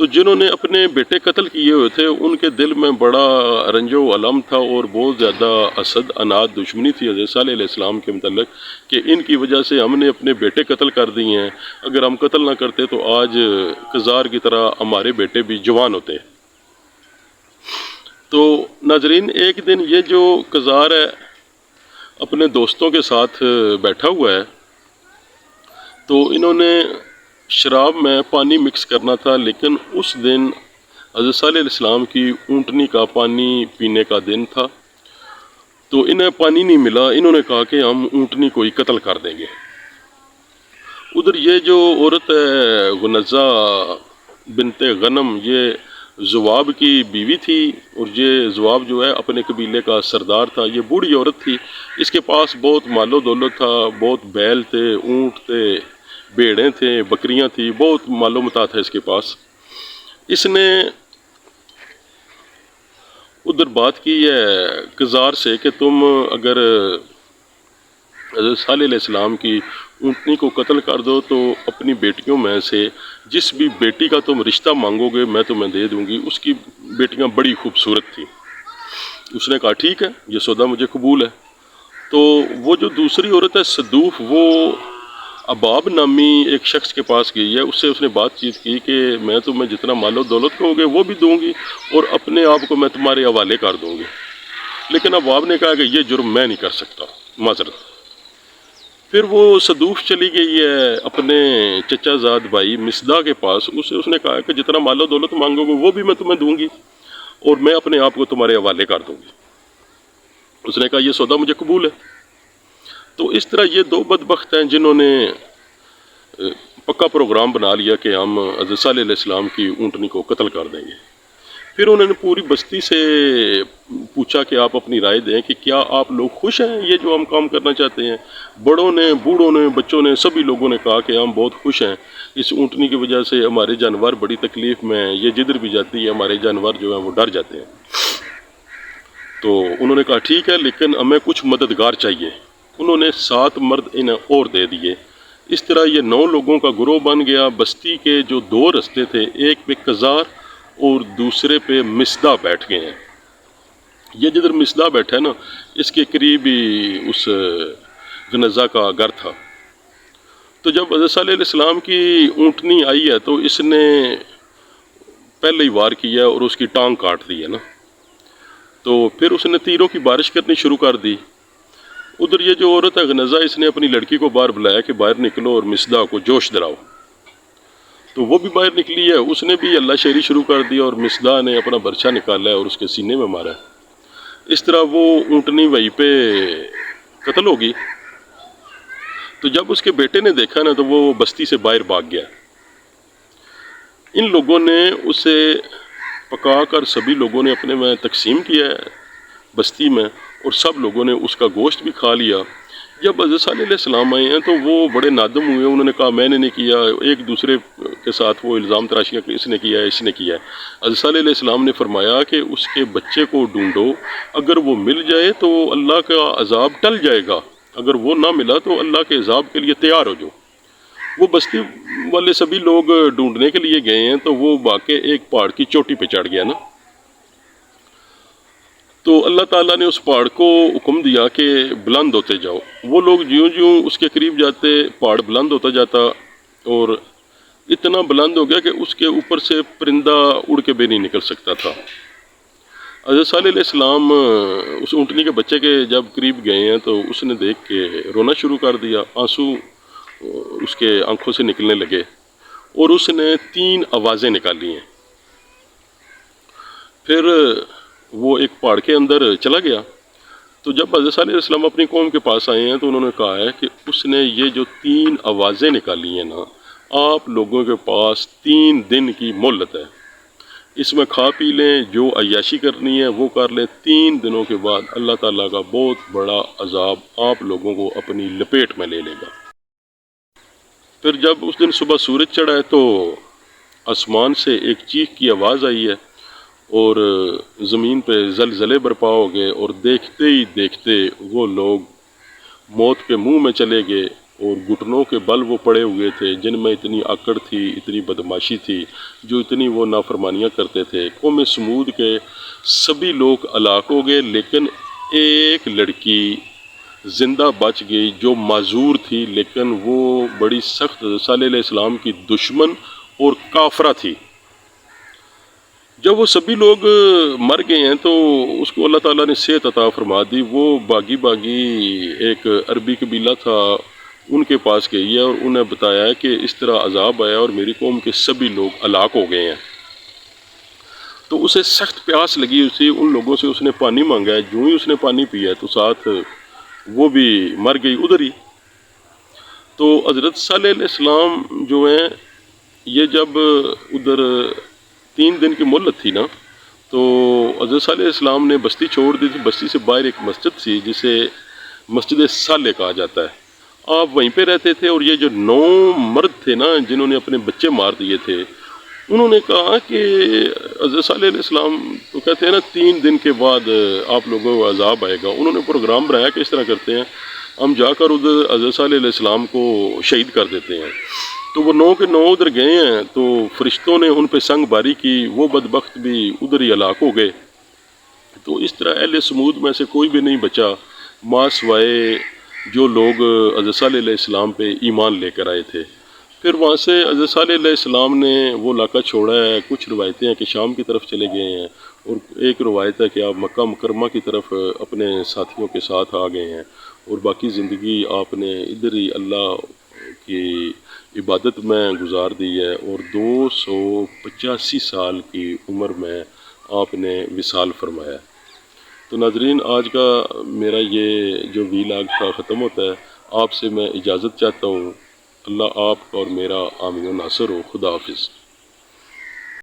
تو جنہوں نے اپنے بیٹے قتل کیے ہوئے تھے ان کے دل میں بڑا رنج و علم تھا اور بہت زیادہ حسد اناد دشمنی تھی حضرت صالح علیہ السلام کے متعلق کہ ان کی وجہ سے ہم نے اپنے بیٹے قتل کر دیے ہیں، اگر ہم قتل نہ کرتے تو آج قزار کی طرح ہمارے بیٹے بھی جوان ہوتے۔ تو ناظرین، ایک دن یہ جو قزار ہے اپنے دوستوں کے ساتھ بیٹھا ہوا ہے، تو انہوں نے شراب میں پانی مکس کرنا تھا، لیکن اس دن حضرت صالح علیہ السلام کی اونٹنی کا پانی پینے کا دن تھا، تو انہیں پانی نہیں ملا۔ انہوں نے کہا کہ ہم اونٹنی کو ہی قتل کر دیں گے۔ ادھر یہ جو عورت ہے غنزہ بنت غنم، یہ زواب کی بیوی تھی، اور یہ زواب جو ہے اپنے قبیلے کا سردار تھا۔ یہ بوڑھی عورت تھی، اس کے پاس بہت مال و دولت تھا، بہت بیل تھے، اونٹ تھے، بھیڑیں تھے، بکریاں تھیں، بہت مال و متاع تھا اس کے پاس۔ اس نے ادھر بات کی ہے قزار سے کہ تم اگر حضرت صالح علیہ السلام کی اونٹنی کو قتل کر دو تو اپنی بیٹیوں میں سے جس بھی بیٹی کا تم رشتہ مانگو گے میں تمہیں دے دوں گی۔ اس کی بیٹیاں بڑی خوبصورت تھیں۔ اس نے کہا ٹھیک ہے، یہ سودا مجھے قبول ہے۔ تو وہ جو دوسری عورت ہے صدوف، وہ اباب نامی ایک شخص کے پاس گئی ہے، اس نے بات چیت کی کہ میں تمہیں جتنا مال و دولت کہو گے وہ بھی دوں گی، اور اپنے آپ کو میں تمہارے حوالے کر دوں گی۔ لیکن اباب نے کہا کہ یہ جرم میں نہیں کر سکتا، معذرت۔ پھر وہ صدوف چلی گئی ہے اپنے چچا زاد بھائی مصداق کے پاس، اس نے کہا کہ جتنا مال و دولت مانگو گے وہ بھی میں تمہیں دوں گی، اور میں اپنے آپ کو تمہارے حوالے کر دوں گی۔ اس نے کہا یہ سودا مجھے قبول ہے۔ تو اس طرح یہ دو بدبخت ہیں جنہوں نے پکا پروگرام بنا لیا کہ ہم حضرت صالح علیہ السلام کی اونٹنی کو قتل کر دیں گے۔ پھر انہوں نے پوری بستی سے پوچھا کہ آپ اپنی رائے دیں کہ کیا آپ لوگ خوش ہیں یہ جو ہم کام کرنا چاہتے ہیں؟ بڑوں نے، بوڑھوں نے، بچوں نے، سبھی لوگوں نے کہا کہ ہم بہت خوش ہیں، اس اونٹنی کی وجہ سے ہمارے جانور بڑی تکلیف میں ہیں، یہ جدھر بھی جاتی ہے ہمارے جانور جو ہیں وہ ڈر جاتے ہیں۔ تو انہوں نے کہا ٹھیک ہے، لیکن ہمیں کچھ مددگار چاہیے۔ انہوں نے 7 مرد انہیں اور دے دیے۔ اس طرح یہ 9 لوگوں کا گروہ بن گیا۔ بستی کے جو 2 رستے تھے، ایک پہ قزار اور دوسرے پہ مصداق بیٹھ گئے ہیں۔ یہ جدھر مصداق بیٹھا ہے نا، اس کے قریب ہی اس غنزہ کا گھر تھا۔ تو جب حضرت صالح علیہ السلام کی اونٹنی آئی ہے تو اس نے پہلے ہی وار کیا اور اس کی ٹانگ کاٹ دی ہے نا، تو پھر اس نے تیروں کی بارش کرنی شروع کر دی۔ ادھر یہ جو عورت ہے غنزہ، اس نے اپنی لڑکی کو باہر بلایا کہ باہر نکلو اور مصداق کو جوش دلاؤ۔ تو وہ بھی باہر نکلی ہے، اس نے بھی اللہ شعری شروع کر دیا اور مصداق نے اپنا برچہ نکالا ہے اور اس کے سینے میں مارا ہے۔ اس طرح وہ اونٹنی وہیں پہ قتل ہوگی۔ تو جب اس کے بیٹے نے دیکھا نا تو وہ بستی سے باہر بھاگ گیا۔ ان لوگوں نے اسے پکا کر سبھی لوگوں نے اپنے میں تقسیم کیا ہے بستی میں، اور سب لوگوں نے اس کا گوشت بھی کھا لیا۔ جب حضرت صالح علیہ السلام آئے ہیں تو وہ بڑے نادم ہوئے، انہوں نے کہا میں نے نہیں کیا، ایک دوسرے کے ساتھ وہ الزام تراشیاں کہ اس نے کیا ہے، اس نے کیا ہے۔ حضرت صالح علیہ السلام نے فرمایا کہ اس کے بچے کو ڈھونڈو، اگر وہ مل جائے تو اللہ کا عذاب ٹل جائے گا، اگر وہ نہ ملا تو اللہ کے عذاب کے لیے تیار ہو جاؤ۔ وہ بستی والے سبھی لوگ ڈھونڈنے کے لیے گئے ہیں، تو وہ واقع ایک پہاڑ کی چوٹی پہ چڑھ گیا نا، تو اللہ تعالیٰ نے اس پہاڑ کو حکم دیا کہ بلند ہوتے جاؤ۔ وہ لوگ جیوں جیوں اس کے قریب جاتے پہاڑ بلند ہوتا جاتا، اور اتنا بلند ہو گیا کہ اس کے اوپر سے پرندہ اڑ کے بھی نہیں نکل سکتا تھا۔ حضرت صالح علیہ السلام اس اونٹنی کے بچے کے جب قریب گئے ہیں تو اس نے دیکھ کے رونا شروع کر دیا، آنسو اس کے آنکھوں سے نکلنے لگے، اور اس نے 3 آوازیں نکالی ہیں۔ پھر وہ ایک پہاڑ کے اندر چلا گیا۔ تو جب حضرت صالح علیہ السلام اپنی قوم کے پاس آئے ہیں تو انہوں نے کہا ہے کہ اس نے یہ جو 3 آوازیں نکالی ہیں نا، آپ لوگوں کے پاس 3 دن کی مہلت ہے، اس میں کھا پی لیں، جو عیاشی کرنی ہے وہ کر لیں، 3 دنوں کے بعد اللہ تعالیٰ کا بہت بڑا عذاب آپ لوگوں کو اپنی لپیٹ میں لے لے گا۔ پھر جب اس دن صبح سورج چڑھا ہے تو آسمان سے ایک چیخ کی آواز آئی ہے، اور زمین پہ زلزلے برپا ہو گئے، اور دیکھتے ہی دیکھتے وہ لوگ موت کے منہ میں چلے گئے، اور گھٹنوں کے بل وہ پڑے ہوئے تھے، جن میں اتنی اکڑ تھی، اتنی بدماشی تھی، جو اتنی وہ نافرمانیاں کرتے تھے۔ قوم سمود کے سبھی لوگ ہلاک ہو گئے، لیکن ایک لڑکی زندہ بچ گئی جو معذور تھی، لیکن وہ بڑی سخت صالح علیہ السلام کی دشمن اور کافرہ تھی۔ جب وہ سبھی لوگ مر گئے ہیں تو اس کو اللہ تعالیٰ نے صحت عطا فرما دی۔ وہ باغی ایک عربی قبیلہ تھا، ان کے پاس گئی ہے اور انہیں بتایا ہے کہ اس طرح عذاب آیا اور میری قوم کے سبھی لوگ ہلاک ہو گئے ہیں۔ تو اسے سخت پیاس لگی، ان لوگوں سے اس نے پانی مانگا ہے۔ جو ہی اس نے پانی پیا تو ساتھ وہ بھی مر گئی ادھر ہی۔ تو حضرت صالح علیہ السلام جو ہیں، یہ جب ادھر 3 دن کی مہلت تھی نا، تو حضرت صالح علیہ السلام نے بستی چھوڑ دی تھی۔ بستی سے باہر ایک مسجد تھی جسے مسجد صالح کہا جاتا ہے، آپ وہیں پہ رہتے تھے۔ اور یہ جو 9 مرد تھے نا جنہوں نے اپنے بچے مار دیے تھے، انہوں نے کہا کہ حضرت صالح علیہ السلام تو کہتے ہیں نا 3 دن کے بعد آپ لوگوں کو عذاب آئے گا۔ انہوں نے پروگرام بنایا کہ اس طرح کرتے ہیں، ہم جا کر ادھر حضرت صالح علیہ السلام کو شہید کر دیتے ہیں۔ تو وہ 9 کے 9 ادھر گئے ہیں، تو فرشتوں نے ان پہ سنگ باری کی، وہ بدبخت بھی ادھر ہی ہلاک ہو گئے۔ تو اس طرح اہل سمود میں سے کوئی بھی نہیں بچا ماں سوائے جو لوگ حضرت صالح علیہ السلام پہ ایمان لے کر آئے تھے۔ پھر وہاں سے حضرت صالح علیہ السلام نے وہ علاقہ چھوڑا ہے۔ کچھ روایتیں ہیں کہ شام کی طرف چلے گئے ہیں، اور ایک روایت ہے کہ آپ مکہ مکرمہ کی طرف اپنے ساتھیوں کے ساتھ آ گئے ہیں، اور باقی زندگی آپ نے ادھر ہی اللہ کی عبادت میں گزار دی ہے، اور 285 سال کی عمر میں آپ نے وصال فرمایا۔ تو ناظرین، آج کا میرا یہ جو ویلاگ تھا ختم ہوتا ہے۔ آپ سے میں اجازت چاہتا ہوں۔ اللہ آپ اور میرا حامی و ناصر ہو۔ خدا حافظ۔